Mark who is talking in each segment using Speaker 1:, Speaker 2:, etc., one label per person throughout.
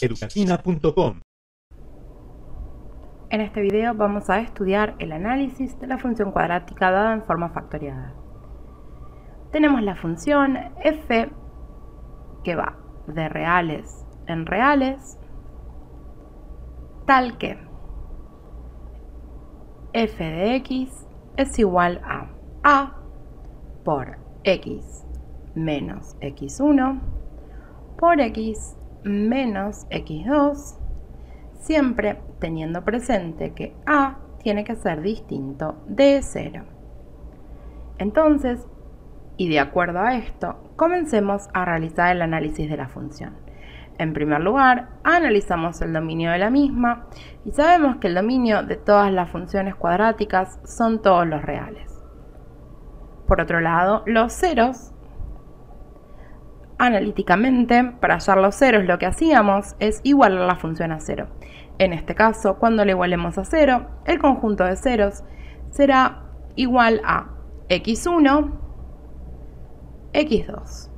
Speaker 1: educatina.com.
Speaker 2: En este video vamos a estudiar el análisis de la función cuadrática dada en forma factoriada. Tenemos la función f que va de reales en reales, tal que f de x es igual a por x menos x1 por x menos x2, siempre teniendo presente que a tiene que ser distinto de 0. Entonces, y de acuerdo a esto, comencemos a realizar el análisis de la función. En primer lugar, analizamos el dominio de la misma y sabemos que el dominio de todas las funciones cuadráticas son todos los reales. Por otro lado, los ceros, analíticamente, para hallar los ceros lo que hacíamos es igualar la función a 0. En este caso, cuando le igualemos a 0, el conjunto de ceros será igual a x1, x2.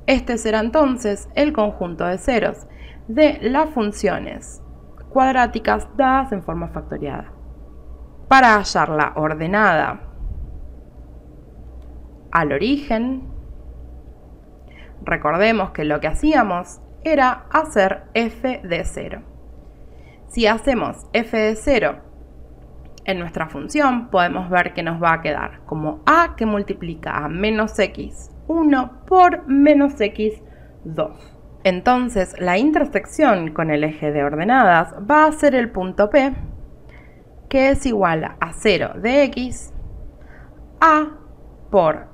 Speaker 2: Este será entonces el conjunto de ceros de las funciones cuadráticas dadas en forma factoriada. Para hallar la ordenada al origen, recordemos que lo que hacíamos era hacer f de 0. Si hacemos f de 0 en nuestra función, podemos ver que nos va a quedar como a que multiplica a menos x1 por menos x2. Entonces, la intersección con el eje de ordenadas va a ser el punto P, que es igual a 0 de x, a por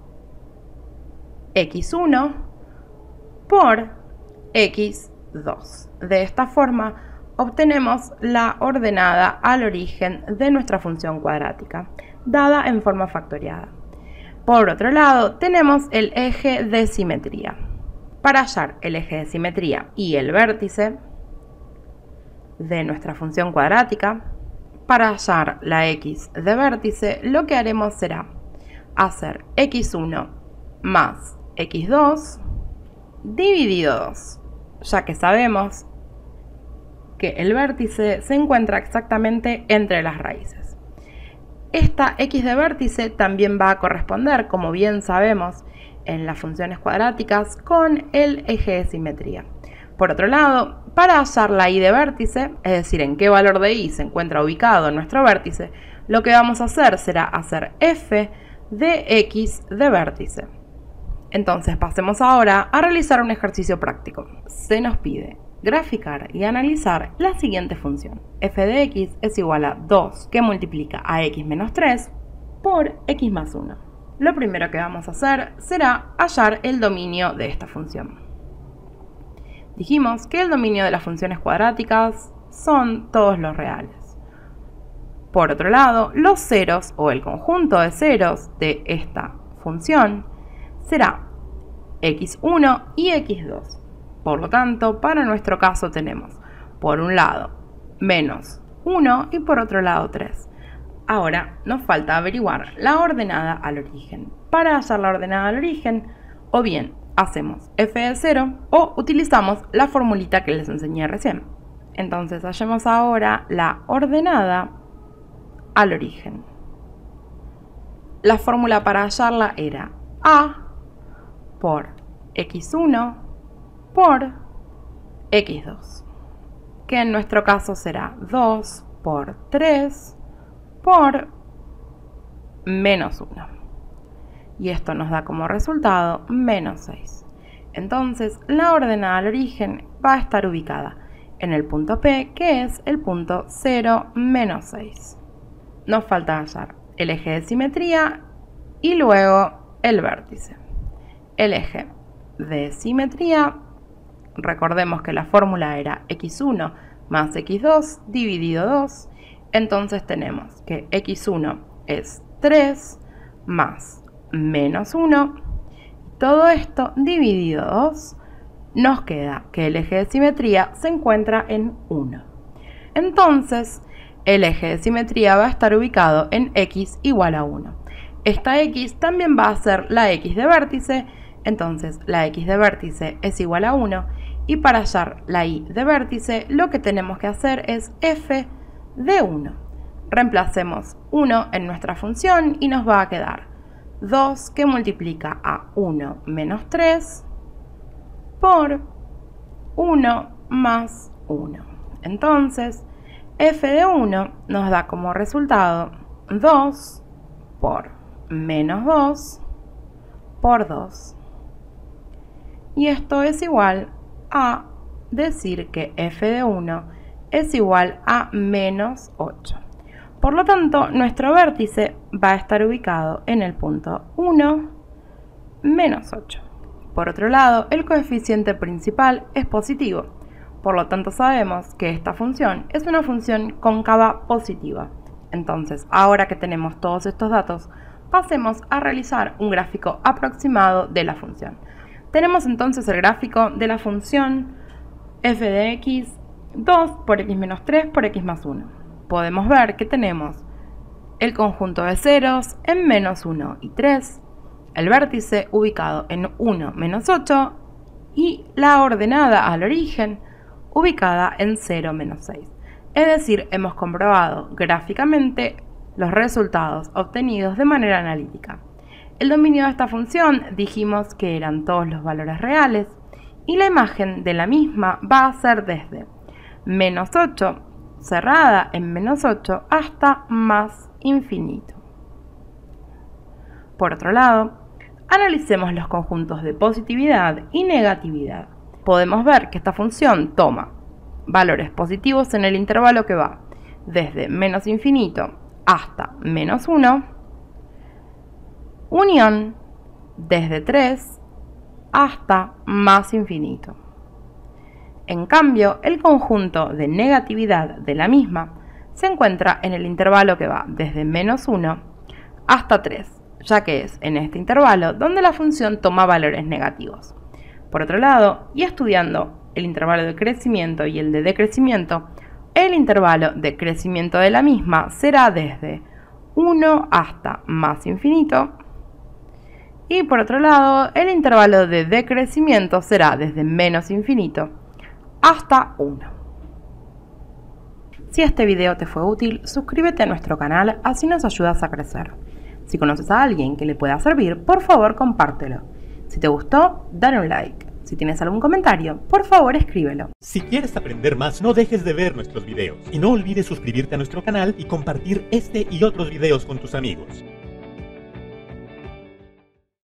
Speaker 2: x1 por x2. De esta forma, obtenemos la ordenada al origen de nuestra función cuadrática, dada en forma factoriada. Por otro lado, tenemos el eje de simetría. Para hallar el eje de simetría y el vértice de nuestra función cuadrática, para hallar la x de vértice, lo que haremos será hacer x1 más x2 dividido 2, ya que sabemos que el vértice se encuentra exactamente entre las raíces. Esta x de vértice también va a corresponder, como bien sabemos, en las funciones cuadráticas con el eje de simetría. Por otro lado, para hallar la y de vértice, es decir, en qué valor de y se encuentra ubicado nuestro vértice, lo que vamos a hacer será hacer f de x de vértice. Entonces pasemos ahora a realizar un ejercicio práctico. Se nos pide graficar y analizar la siguiente función. f de x es igual a 2 que multiplica a x menos 3 por x más 1. Lo primero que vamos a hacer será hallar el dominio de esta función. Dijimos que el dominio de las funciones cuadráticas son todos los reales. Por otro lado, los ceros o el conjunto de ceros de esta función será x1 y x2. Por lo tanto, para nuestro caso tenemos, por un lado, menos 1 y por otro lado 3. Ahora nos falta averiguar la ordenada al origen. Para hallar la ordenada al origen, o bien hacemos f de 0 o utilizamos la formulita que les enseñé recién. Entonces hallemos ahora la ordenada al origen. La fórmula para hallarla era a por x1 por x2, que en nuestro caso será 2 por 3 por menos 1. Y esto nos da como resultado menos 6. Entonces, la ordenada al origen va a estar ubicada en el punto P, que es el punto 0, menos 6. Nos falta hallar el eje de simetría y luego el vértice. El eje de simetría, recordemos que la fórmula era x1 más x2 dividido 2, entonces tenemos que x1 es 3 más menos 1, todo esto dividido 2, nos queda que el eje de simetría se encuentra en 1. Entonces, el eje de simetría va a estar ubicado en x igual a 1. Esta x también va a ser la x de vértice, entonces la x de vértice es igual a 1 Y para hallar la y de vértice, lo que tenemos que hacer es f de 1. Reemplacemos 1 en nuestra función y nos va a quedar 2 que multiplica a 1 menos 3 por 1 más 1. Entonces, f de 1 nos da como resultado 2 por menos 2 por 2. Y esto es igual a decir que f de 1 es igual a menos 8. Por lo tanto, nuestro vértice va a estar ubicado en el punto 1, menos 8. Por otro lado, el coeficiente principal es positivo. Por lo tanto, sabemos que esta función es una función cóncava positiva. Entonces, ahora que tenemos todos estos datos, pasemos a realizar un gráfico aproximado de la función. Tenemos entonces el gráfico de la función f de x, 2 por x menos 3 por x más 1. Podemos ver que tenemos el conjunto de ceros en menos 1 y 3, el vértice ubicado en 1 menos 8 y la ordenada al origen ubicada en 0 menos 6. Es decir, hemos comprobado gráficamente los resultados obtenidos de manera analítica. El dominio de esta función dijimos que eran todos los valores reales y la imagen de la misma va a ser desde menos 8 cerrada en menos 8 hasta más infinito. Por otro lado, analicemos los conjuntos de positividad y negatividad. Podemos ver que esta función toma valores positivos en el intervalo que va desde menos infinito hasta menos 1, unión desde 3 hasta más infinito. En cambio, el conjunto de negatividad de la misma se encuentra en el intervalo que va desde menos 1 hasta 3, ya que es en este intervalo donde la función toma valores negativos. Por otro lado, y estudiando el intervalo de crecimiento y el de decrecimiento, el intervalo de crecimiento de la misma será desde 1 hasta más infinito, y por otro lado, el intervalo de decrecimiento será desde menos infinito hasta 1. Si este video te fue útil, suscríbete a nuestro canal, así nos ayudas a crecer. Si conoces a alguien que le pueda servir, por favor compártelo. Si te gustó, dale un like. Si tienes algún comentario, por favor escríbelo.
Speaker 1: Si quieres aprender más, no dejes de ver nuestros videos. Y no olvides suscribirte a nuestro canal y compartir este y otros videos con tus amigos.